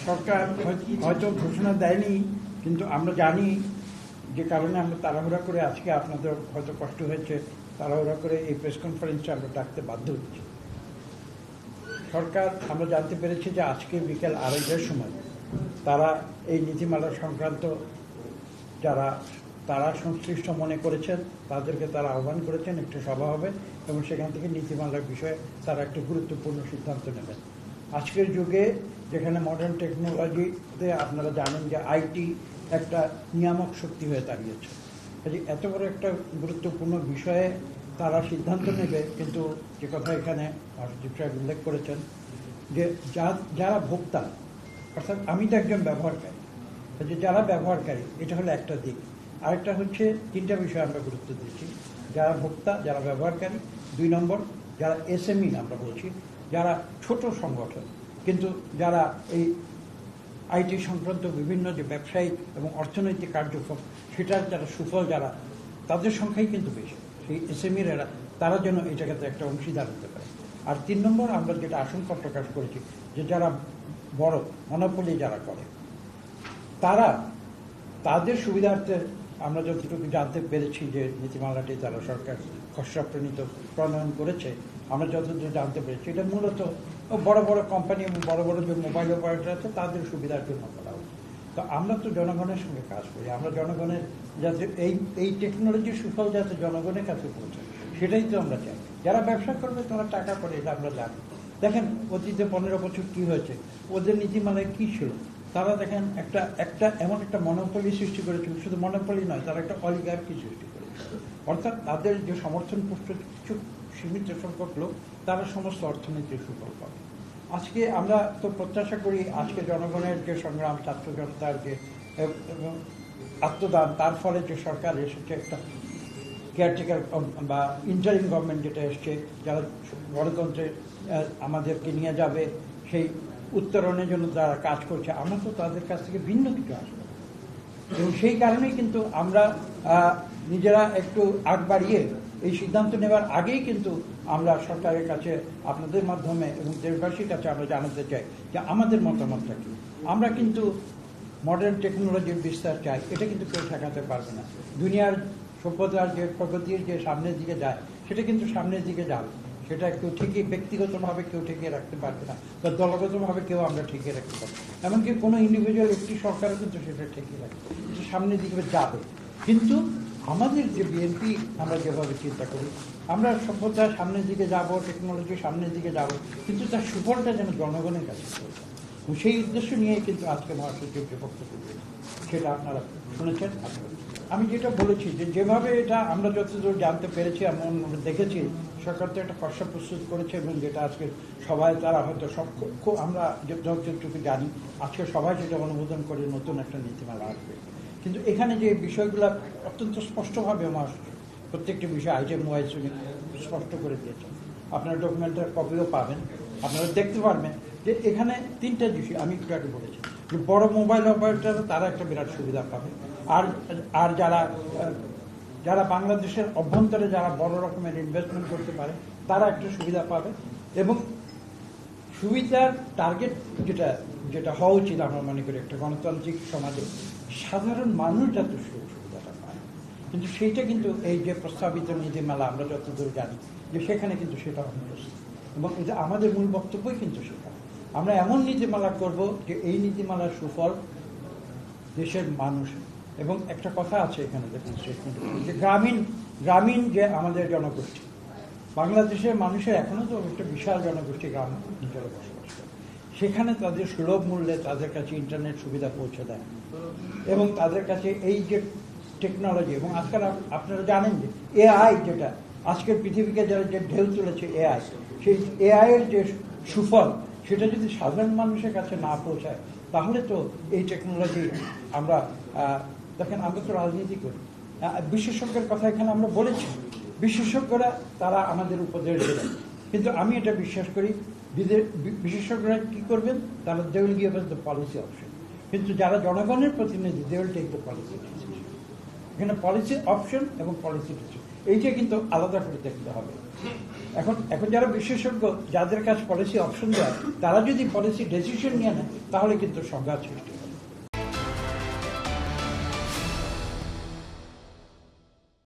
সরকার হয়তো ঘোষণা দেয়নি, কিন্তু আমরা জানি যে কারণে আমরা তাড়াহুড়া করে আজকে আপনাদের হয়তো কষ্ট হয়েছে, তাড়াহুড়া করে এই প্রেস কনফারেন্সে আমরা ডাকতে বাধ্য হচ্ছি। সরকার আমরা জানতে পেরেছি যে আজকে বিকেল 2:30টার সময় তারা এই নীতিমালা সংক্রান্ত তারা সংশ্লিষ্ট মনে করেছেন তাদেরকে তারা আহ্বান করেছেন, একটি সভা হবে এবং সেখান থেকে নীতিমালার বিষয়ে তারা একটা গুরুত্বপূর্ণ সিদ্ধান্ত নেবেন। আজকের যুগে যেখানে মডার্ন টেকনোলজিতে আপনারা জানেন যে আইটি একটা নিয়ামক শক্তি হয়ে দাঁড়িয়েছে, কাজে এত বড় একটা গুরুত্বপূর্ণ বিষয়ে তারা সিদ্ধান্ত নেবে। কিন্তু যে কথা এখানে সচিব সাহেব উল্লেখ করেছেন যে যারা ভোক্তা, অর্থাৎ আমি তো একজন ব্যবহারকারী, যে যারা ব্যবহারকারী এটা হলো একটা দিক। আরেকটা হচ্ছে তিনটা বিষয় আমরা গুরুত্ব দিচ্ছি, যারা ভোক্তা, যারা ব্যবহারকারী, 2 নম্বর যারা এসএমই আমরা বলছি, যারা ছোট সংগঠন কিন্তু যারা এই আইটি সংক্রান্ত বিভিন্ন যে ব্যবসায়িক এবং অর্থনৈতিক কার্যক্রম সেটার যারা সুফল যারা, তাদের সংখ্যাই কিন্তু বেশি। সেই এসএমইরা তারা যেন এটাকে একটা অংশীদার হতে পারে। আর 3 নম্বর আমরা যেটা আশঙ্কা প্রকাশ করেছি যে যারা বড় মনোপলি যারা করে তাদের সুবিধার্থে আমরা যতটুকু জানতে পেরেছি যে নীতিমালাটি তারা সরকার খসড়া প্রণয়ন করেছে, আমরা যতটুকু জানতে পেরেছি এটা মূলত বড় বড় কোম্পানি এবং বড় বড় যে মোবাইল অপারেটর আছে তাদের সুবিধার জন্য করা হচ্ছে। তো আমরা তো জনগণের সঙ্গে কাজ করি, আমরা জনগণের যাতে এই টেকনোলজির সুফল যাতে জনগণের কাছে পৌঁছায় সেটাই তো আমরা চাই। যারা ব্যবসা করবে তারা টাকা করে, এটা আমরা জানি। দেখেন অতীতে 15 বছর কি হয়েছে, ওদের নীতিমালায় কি ছিল, তারা দেখেন একটা এমন একটা মনোপলি সৃষ্টি করেছিল, শুধু মনোপলি নয়, তারা একটা অলিগার্কি সৃষ্টি করেছে। অর্থাৎ তাদের যে সমর্থন পুষ্ট কিছু সীমিত সংখ্যক লোক তারা সমস্ত অর্থনীতির সুফল পাবে। আজকে আমরা তো প্রত্যাশা করি আজকে জনগণের যে সংগ্রাম, ছাত্র জনতার যে আত্মদান, তার ফলে যে সরকার এসেছে একটা কেয়ারটেকার বা ইন্টারিম গভর্নমেন্ট যেটা এসছে, যারা গণতন্ত্রে আমাদেরকে নিয়ে যাবে সেই উত্তরণের জন্য যারা কাজ করছে, আমরা তো তাদের কাছ থেকে ভিন্ন কিছু আসবো। এবং সেই কারণেই কিন্তু আমরা নিজেরা একটু আগ বাড়িয়ে এই সিদ্ধান্ত নেওয়ার আগেই কিন্তু আমরা সরকারের কাছে আপনাদের মাধ্যমে এবং দেশবাসীর কাছে আমরা জানাতে চাই যে আমাদের মতামতটা কি। আমরা কিন্তু মডার্ন টেকনোলজির বিস্তার চাই, এটা কিন্তু কেউ ঠেকাতে পারবে না। দুনিয়ার সভ্যতার যে প্রগতির যে সামনের দিকে যায় সেটা কিন্তু সামনের দিকে যাবে, সেটা কেউ ঠিকই ব্যক্তিগতভাবে কেউ ঠেকিয়ে রাখতে পারবে না, বা দলগতভাবে কেউ আমরা ঠেকিয়ে রাখতে পারবো, এমনকি কোনো ইন্ডিভিজুয়াল একটি সরকারও কিন্তু সেটা ঠেকিয়ে রাখবে, সামনের দিকে যাবে। কিন্তু আমাদের যে বিএনপি আমরা যেভাবে চিন্তা করি, আমরা সভ্যতার সামনের দিকে যাব, টেকনোলজির সামনের দিকে যাব, কিন্তু তার সুফলটা যেন জনগণের কাছে পৌঁছে। সেই উদ্দেশ্য নিয়ে কিন্তু আজকে মহাসচিব যে বক্তব্য দিয়েছে সেটা আপনারা শুনেছেন। আমি যেটা বলেছি যে যেভাবে এটা আমরা যতদূর জানতে পেরেছি, আমরা দেখেছি সরকার তো একটা খসড়া প্রস্তুত করেছে এবং যেটা আজকে সবাই তারা হয়তো আমরা যতটুকু জানি আজকে সবাই সেটা অনুমোদন করে নতুন একটা নীতিমালা আসবে। কিন্তু এখানে যে বিষয়গুলো অত্যন্ত স্পষ্টভাবে প্রত্যেকটি বিষয় আইটেম ওয়াইজ স্পষ্ট করে দিয়েছেন, আপনারা ডকুমেন্টের কপিও পাবেন, আপনারা দেখতে পারবেন যে এখানে 3টা বিষয় আমি একটু আগে বলেছি যে বড় মোবাইল অপারেটর তারা একটা বিরাট সুবিধা পাবে, আর যারা বাংলাদেশের অভ্যন্তরে যারা বড় রকমের ইনভেস্টমেন্ট করতে পারে তারা একটা সুবিধা পাবে। এবং সুবিধার টার্গেট যেটা হওয়া উচিত আমরা মনে করি একটা গণতান্ত্রিক সমাজে সাধারণ মানুষ যাতে সুবিধাটা পায়, কিন্তু সেইটা কিন্তু এই যে প্রস্তাবিত নীতিমালা আমরা যতদূর জানি যে সেখানে কিন্তু সেটা অনুপস্থিত। এবং এটা আমাদের মূল বক্তব্যই কিন্তু সেটা, আমরা এমন নীতিমালা করব যে এই নীতিমালার সুফল দেশের মানুষ। এবং একটা কথা আছে এখানে দেখুন যে গ্রামীণ যে আমাদের জনগোষ্ঠী, বাংলাদেশের মানুষের এখনো তো একটা বিশাল জনগোষ্ঠী গ্রাম অঞ্চলে বসবাস করে, সেখানে তাদের সুলভ মূল্যে তাদের কাছে ইন্টারনেট সুবিধা পৌঁছে দেয় এবং তাদের কাছে এই যে টেকনোলজি, এবং আজকাল আপনারা জানেন যে এআই যেটা আজকের পৃথিবীকে যারা যে ঢেউ তুলেছে এআই, সেই এআই এর যে সুফল সেটা যদি সাধারণ মানুষের কাছে না পৌঁছায় তাহলে তো এই টেকনোলজি আমরা দেখেন আমরা তো রাজনীতি করি, বিশেষজ্ঞের কথা এখানে আমরা বলেছি, বিশেষজ্ঞরা তারা আমাদের উপদেশ দেবেন, কিন্তু আমি এটা বিশ্বাস করি বিশেষজ্ঞরা কি করবেন, তারা they will give us the policy option, কিন্তু যারা জনগণের প্রতিনিধি they will take the policy decision. এখানে পলিসি অপশন এবং পলিসি ডিসিশন এইটা কিন্তু আলাদা করে দেখতে হবে। এখন এখন যারা বিশেষজ্ঞ, যাদের কাছে পলিসি অপশন দেয়, তারা যদি পলিসি ডিসিশন নিয়ে নেয় তাহলে কিন্তু সংঘাত সৃষ্টি হবে।